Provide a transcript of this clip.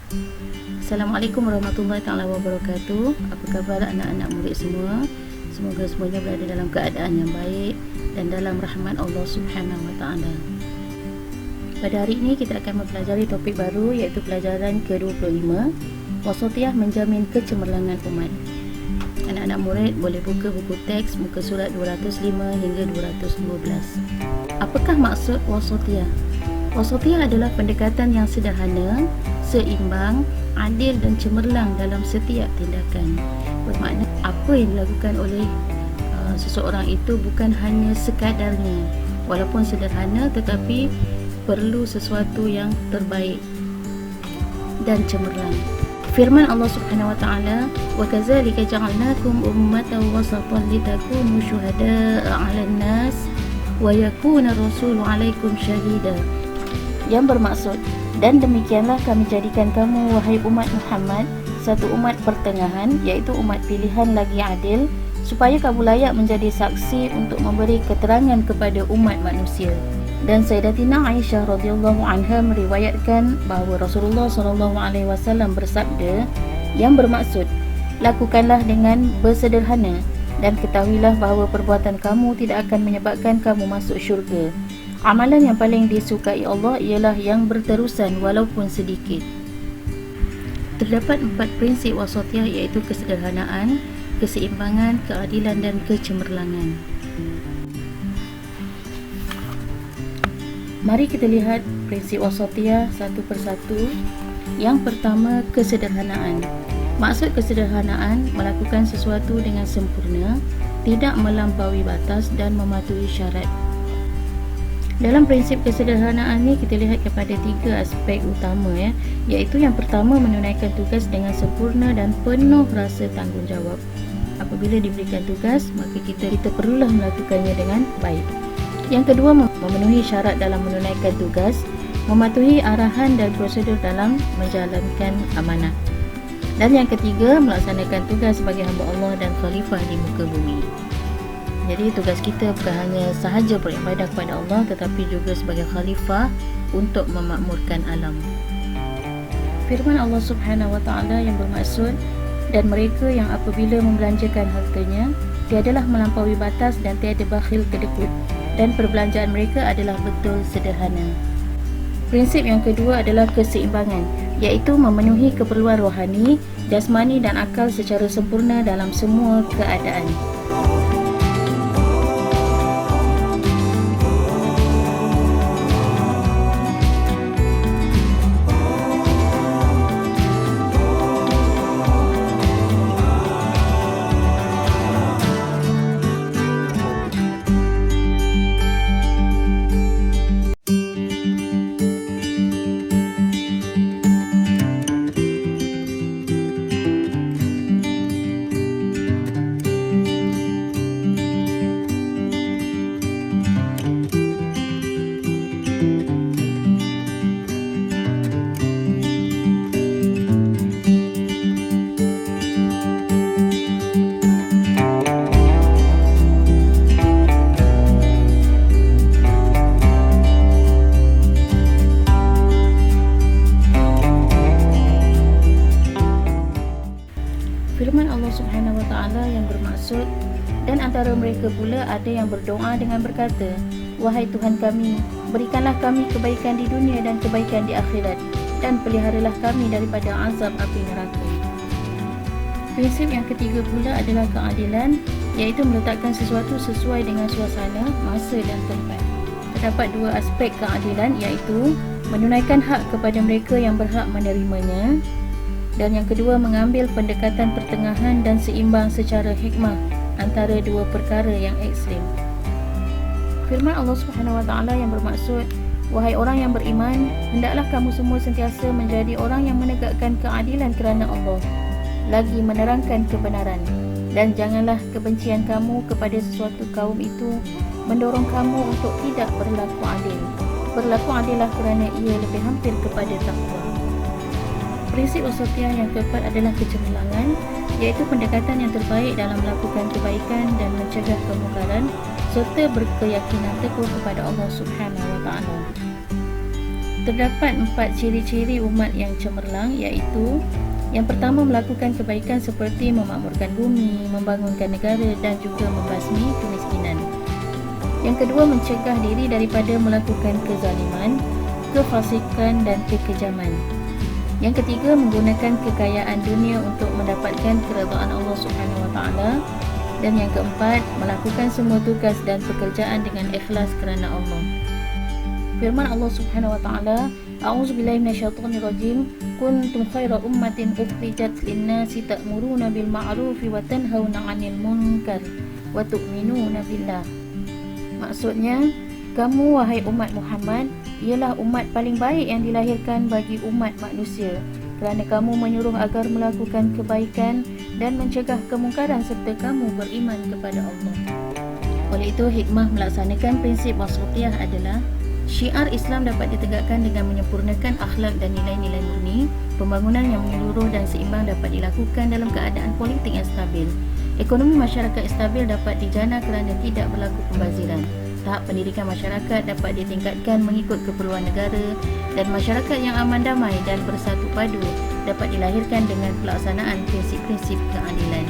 Assalamualaikum warahmatullahi taala wabarakatuh. Apa khabar anak-anak murid semua? Semoga semuanya berada dalam keadaan yang baik dan dalam rahmat Allah Subhanahu wa taala. Pada hari ini kita akan mempelajari topik baru, iaitu pelajaran ke-25, Wasatiyah menjamin kecemerlangan umat. Anak-anak murid boleh buka buku teks muka surat 205 hingga 212. Apakah maksud wasatiyah? Wasatiyah adalah pendekatan yang sederhana, seimbang, adil dan cemerlang dalam setiap tindakan. Bermakna apa yang dilakukan oleh seseorang itu bukan hanya sekadarnya, walaupun sederhana, tetapi perlu sesuatu yang terbaik dan cemerlang. Firman Allah Subhanahu wa taala, "Wa kadzalika ja'alnakum ummatan wasatan litakunu syuhada'a 'alan nas wa yakuna rasulu 'alaikum syahida." Yang bermaksud, dan demikianlah kami jadikan kamu, wahai umat Muhammad, satu umat pertengahan, iaitu umat pilihan lagi adil, supaya kamu layak menjadi saksi untuk memberi keterangan kepada umat manusia. Dan Sayyidatina Aisyah radhiyallahu anha meriwayatkan bahawa Rasulullah SAW bersabda, yang bermaksud, lakukanlah dengan bersederhana dan ketahuilah bahawa perbuatan kamu tidak akan menyebabkan kamu masuk syurga. Amalan yang paling disukai Allah ialah yang berterusan walaupun sedikit. Terdapat 4 prinsip wasatiyah, iaitu kesederhanaan, keseimbangan, keadilan dan kecemerlangan. Mari kita lihat prinsip wasatiyah satu persatu. Yang pertama, kesederhanaan. Maksud kesederhanaan, melakukan sesuatu dengan sempurna, tidak melampaui batas dan mematuhi syarat. Dalam prinsip kesederhanaan ni kita lihat kepada 3 aspek utama, iaitu yang pertama, menunaikan tugas dengan sempurna dan penuh rasa tanggungjawab. Apabila diberikan tugas, maka kita perlulah melakukannya dengan baik. Yang kedua, memenuhi syarat dalam menunaikan tugas, mematuhi arahan dan prosedur dalam menjalankan amanah. Dan yang ketiga, melaksanakan tugas sebagai hamba Allah dan khalifah di muka bumi. Jadi tugas kita bukan hanya sahaja beribadah kepada Allah, tetapi juga sebagai khalifah untuk memakmurkan alam. Firman Allah Subhanahu wa taala yang bermaksud, dan mereka yang apabila membelanjakan hartanya tiadalah melampaui batas dan tiada bakhil kedekut, dan perbelanjaan mereka adalah betul sederhana. Prinsip yang kedua adalah keseimbangan, iaitu memenuhi keperluan rohani, jasmani dan akal secara sempurna dalam semua keadaan. Firman Allah Subhanahu wa taala yang bermaksud, dan antara mereka pula ada yang berdoa dengan berkata, "Wahai Tuhan kami, berikanlah kami kebaikan di dunia dan kebaikan di akhirat, dan peliharalah kami daripada azab api neraka." Prinsip yang ketiga pula adalah keadilan, iaitu meletakkan sesuatu sesuai dengan suasana, masa dan tempat. Terdapat 2 aspek keadilan, iaitu menunaikan hak kepada mereka yang berhak menerimanya, dan yang kedua, mengambil pendekatan pertengahan dan seimbang secara hikmah antara 2 perkara yang ekstrim. Firman Allah Subhanahu wa taala yang bermaksud, "Wahai orang yang beriman, hendaklah kamu semua sentiasa menjadi orang yang menegakkan keadilan kerana Allah, lagi menerangkan kebenaran, dan janganlah kebencian kamu kepada sesuatu kaum itu mendorong kamu untuk tidak berlaku adil. Berlaku adillah kerana ia lebih hampir kepada takwa." Prinsip wasatiyah yang keempat adalah kecemerlangan, iaitu pendekatan yang terbaik dalam melakukan kebaikan dan mencegah kemungkaran, serta berkeyakinan teguh kepada Allah Subhanahu wa taala. Terdapat 4 ciri-ciri umat yang cemerlang, iaitu yang pertama, melakukan kebaikan seperti memakmurkan bumi, membangunkan negara dan juga membasmi kemiskinan. Yang kedua, mencegah diri daripada melakukan kezaliman, kefasikan dan kekejaman. Yang ketiga, menggunakan kekayaan dunia untuk mendapatkan keredaan Allah Subhanahu Wa Taala. Dan yang keempat, melakukan semua tugas dan pekerjaan dengan ikhlas kerana Allah. Firman Allah Subhanahu Wa Taala, A'udzubillahi minasyaitonirrajim, kuntum khaira ummatin ukhrijat lin-nasi ta'muruna bil ma'rufi wa tanhauna 'anil munkar wa tu'minuna billah. Maksudnya, kamu wahai umat Muhammad ialah umat paling baik yang dilahirkan bagi umat manusia, kerana kamu menyuruh agar melakukan kebaikan dan mencegah kemungkaran serta kamu beriman kepada Allah. Oleh itu, hikmah melaksanakan prinsip wasatiyah adalah syiar Islam dapat ditegakkan dengan menyempurnakan akhlak dan nilai-nilai murni. Pembangunan yang menyeluruh dan seimbang dapat dilakukan dalam keadaan politik yang stabil. Ekonomi masyarakat stabil dapat dijana kerana tidak berlaku pembaziran. Tahap pendidikan masyarakat dapat ditingkatkan mengikut keperluan negara, dan masyarakat yang aman damai dan bersatu padu dapat dilahirkan dengan pelaksanaan prinsip-prinsip keadilan.